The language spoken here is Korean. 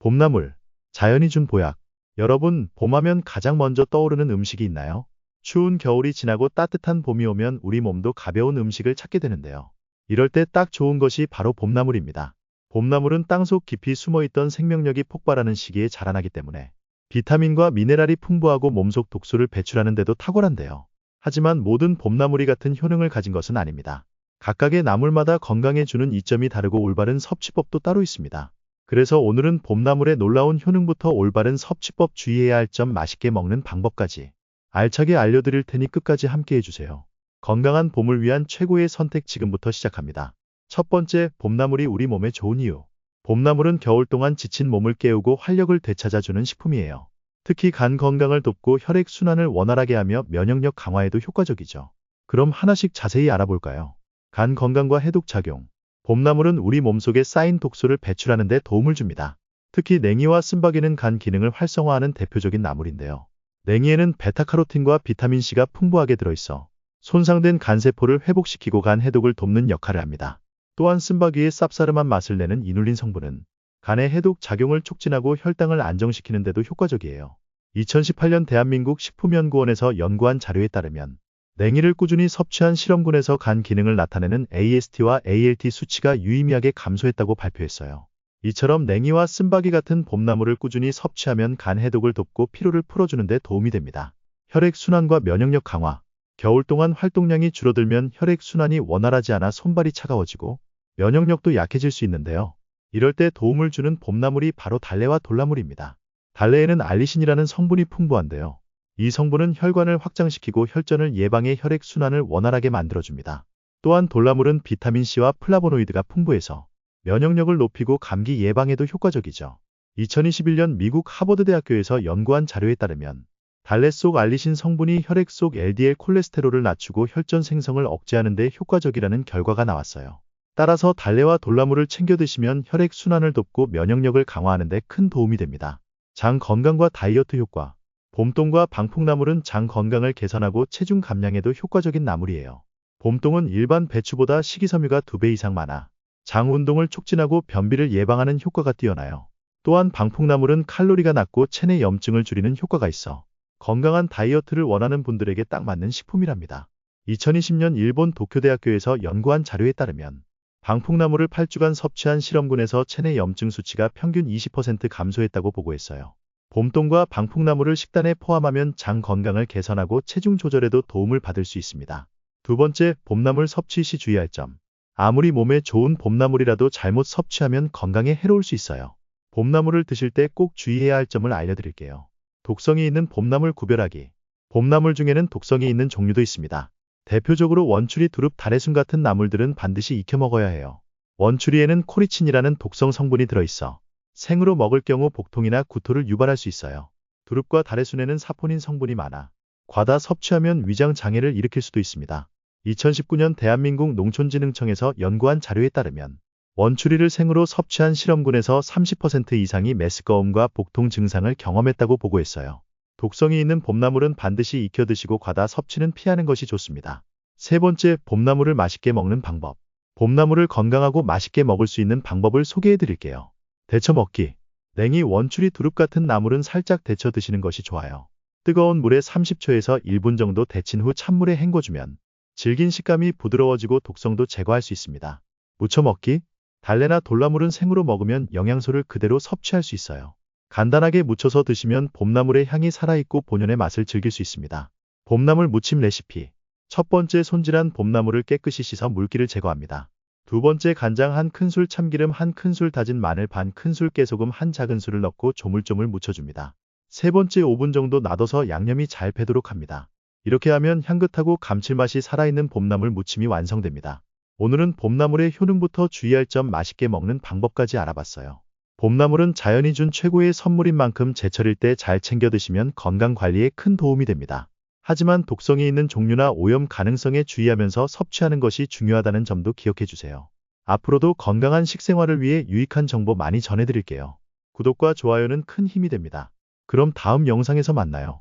봄나물, 자연이 준 보약. 여러분, 봄하면 가장 먼저 떠오르는 음식이 있나요? 추운 겨울이 지나고 따뜻한 봄이 오면 우리 몸도 가벼운 음식을 찾게 되는데요. 이럴 때 딱 좋은 것이 바로 봄나물입니다. 봄나물은 땅속 깊이 숨어있던 생명력이 폭발하는 시기에 자라나기 때문에 비타민과 미네랄이 풍부하고 몸속 독소를 배출하는 데도 탁월한데요. 하지만 모든 봄나물이 같은 효능을 가진 것은 아닙니다. 각각의 나물마다 건강에 주는 이점이 다르고 올바른 섭취법도 따로 있습니다. 그래서 오늘은 봄나물의 놀라운 효능부터 올바른 섭취법, 주의해야 할 점, 맛있게 먹는 방법까지 알차게 알려드릴 테니 끝까지 함께 해주세요. 건강한 봄을 위한 최고의 선택, 지금부터 시작합니다. 첫 번째, 봄나물이 우리 몸에 좋은 이유. 봄나물은 겨울 동안 지친 몸을 깨우고 활력을 되찾아주는 식품이에요. 특히 간 건강을 돕고 혈액 순환을 원활하게 하며 면역력 강화에도 효과적이죠. 그럼 하나씩 자세히 알아볼까요? 간 건강과 해독 작용. 봄나물은 우리 몸속에 쌓인 독소를 배출하는 데 도움을 줍니다. 특히 냉이와 쓴바귀는 간 기능을 활성화하는 대표적인 나물인데요. 냉이에는 베타카로틴과 비타민C가 풍부하게 들어있어 손상된 간세포를 회복시키고 간 해독을 돕는 역할을 합니다. 또한 쓴바귀의 쌉싸름한 맛을 내는 이눌린 성분은 간의 해독 작용을 촉진하고 혈당을 안정시키는 데도 효과적이에요. 2018년 대한민국 식품연구원에서 연구한 자료에 따르면 냉이를 꾸준히 섭취한 실험군에서 간 기능을 나타내는 AST와 ALT 수치가 유의미하게 감소했다고 발표했어요. 이처럼 냉이와 쓴바귀 같은 봄나물을 꾸준히 섭취하면 간 해독을 돕고 피로를 풀어주는 데 도움이 됩니다. 혈액 순환과 면역력 강화. 겨울 동안 활동량이 줄어들면 혈액 순환이 원활하지 않아 손발이 차가워지고 면역력도 약해질 수 있는데요. 이럴 때 도움을 주는 봄나물이 바로 달래와 돌나물입니다. 달래에는 알리신이라는 성분이 풍부한데요. 이 성분은 혈관을 확장시키고 혈전을 예방해 혈액 순환을 원활하게 만들어줍니다. 또한 돌나물은 비타민C와 플라보노이드가 풍부해서 면역력을 높이고 감기 예방에도 효과적이죠. 2021년 미국 하버드대학교에서 연구한 자료에 따르면 달래 속 알리신 성분이 혈액 속 LDL 콜레스테롤을 낮추고 혈전 생성을 억제하는 데 효과적이라는 결과가 나왔어요. 따라서 달래와 돌나물을 챙겨 드시면 혈액 순환을 돕고 면역력을 강화하는 데 큰 도움이 됩니다. 장 건강과 다이어트 효과. 봄동과 방풍나물은 장 건강을 개선하고 체중 감량에도 효과적인 나물이에요. 봄동은 일반 배추보다 식이섬유가 2배 이상 많아 장 운동을 촉진하고 변비를 예방하는 효과가 뛰어나요. 또한 방풍나물은 칼로리가 낮고 체내 염증을 줄이는 효과가 있어 건강한 다이어트를 원하는 분들에게 딱 맞는 식품이랍니다. 2020년 일본 도쿄대학교에서 연구한 자료에 따르면 방풍나물을 8주간 섭취한 실험군에서 체내 염증 수치가 평균 20% 감소했다고 보고했어요. 봄동과 방풍나물을 식단에 포함하면 장 건강을 개선하고 체중 조절에도 도움을 받을 수 있습니다. 두 번째, 봄나물 섭취 시 주의할 점. 아무리 몸에 좋은 봄나물이라도 잘못 섭취하면 건강에 해로울 수 있어요. 봄나물을 드실 때 꼭 주의해야 할 점을 알려드릴게요. 독성이 있는 봄나물 구별하기. 봄나물 중에는 독성이 있는 종류도 있습니다. 대표적으로 원추리, 두릅, 다래순 같은 나물들은 반드시 익혀 먹어야 해요. 원추리에는 코리친이라는 독성 성분이 들어있어 생으로 먹을 경우 복통이나 구토를 유발할 수 있어요. 두릅과 다래순에는 사포닌 성분이 많아 과다 섭취하면 위장 장애를 일으킬 수도 있습니다. 2019년 대한민국 농촌진흥청에서 연구한 자료에 따르면 원추리를 생으로 섭취한 실험군에서 30% 이상이 메스꺼움과 복통 증상을 경험했다고 보고했어요. 독성이 있는 봄나물은 반드시 익혀 드시고 과다 섭취는 피하는 것이 좋습니다. 세 번째, 봄나물을 맛있게 먹는 방법. 봄나물을 건강하고 맛있게 먹을 수 있는 방법을 소개해 드릴게요. 데쳐 먹기. 냉이, 원추리, 두릅 같은 나물은 살짝 데쳐 드시는 것이 좋아요. 뜨거운 물에 30초에서 1분 정도 데친 후 찬물에 헹궈주면 질긴 식감이 부드러워지고 독성도 제거할 수 있습니다. 무쳐 먹기. 달래나 돌나물은 생으로 먹으면 영양소를 그대로 섭취할 수 있어요. 간단하게 무쳐서 드시면 봄나물의 향이 살아있고 본연의 맛을 즐길 수 있습니다. 봄나물 무침 레시피. 첫 번째, 손질한 봄나물을 깨끗이 씻어 물기를 제거합니다. 두 번째, 간장 1큰술, 참기름 1큰술, 다진 마늘 반 큰술, 깨소금 1작은술을 넣고 조물조물 무쳐줍니다. 세 번째, 5분 정도 놔둬서 양념이 잘 배도록 합니다. 이렇게 하면 향긋하고 감칠맛이 살아있는 봄나물 무침이 완성됩니다. 오늘은 봄나물의 효능부터 주의할 점, 맛있게 먹는 방법까지 알아봤어요. 봄나물은 자연이 준 최고의 선물인 만큼 제철일 때 잘 챙겨 드시면 건강 관리에 큰 도움이 됩니다. 하지만 독성이 있는 종류나 오염 가능성에 주의하면서 섭취하는 것이 중요하다는 점도 기억해 주세요. 앞으로도 건강한 식생활을 위해 유익한 정보 많이 전해드릴게요. 구독과 좋아요는 큰 힘이 됩니다. 그럼 다음 영상에서 만나요.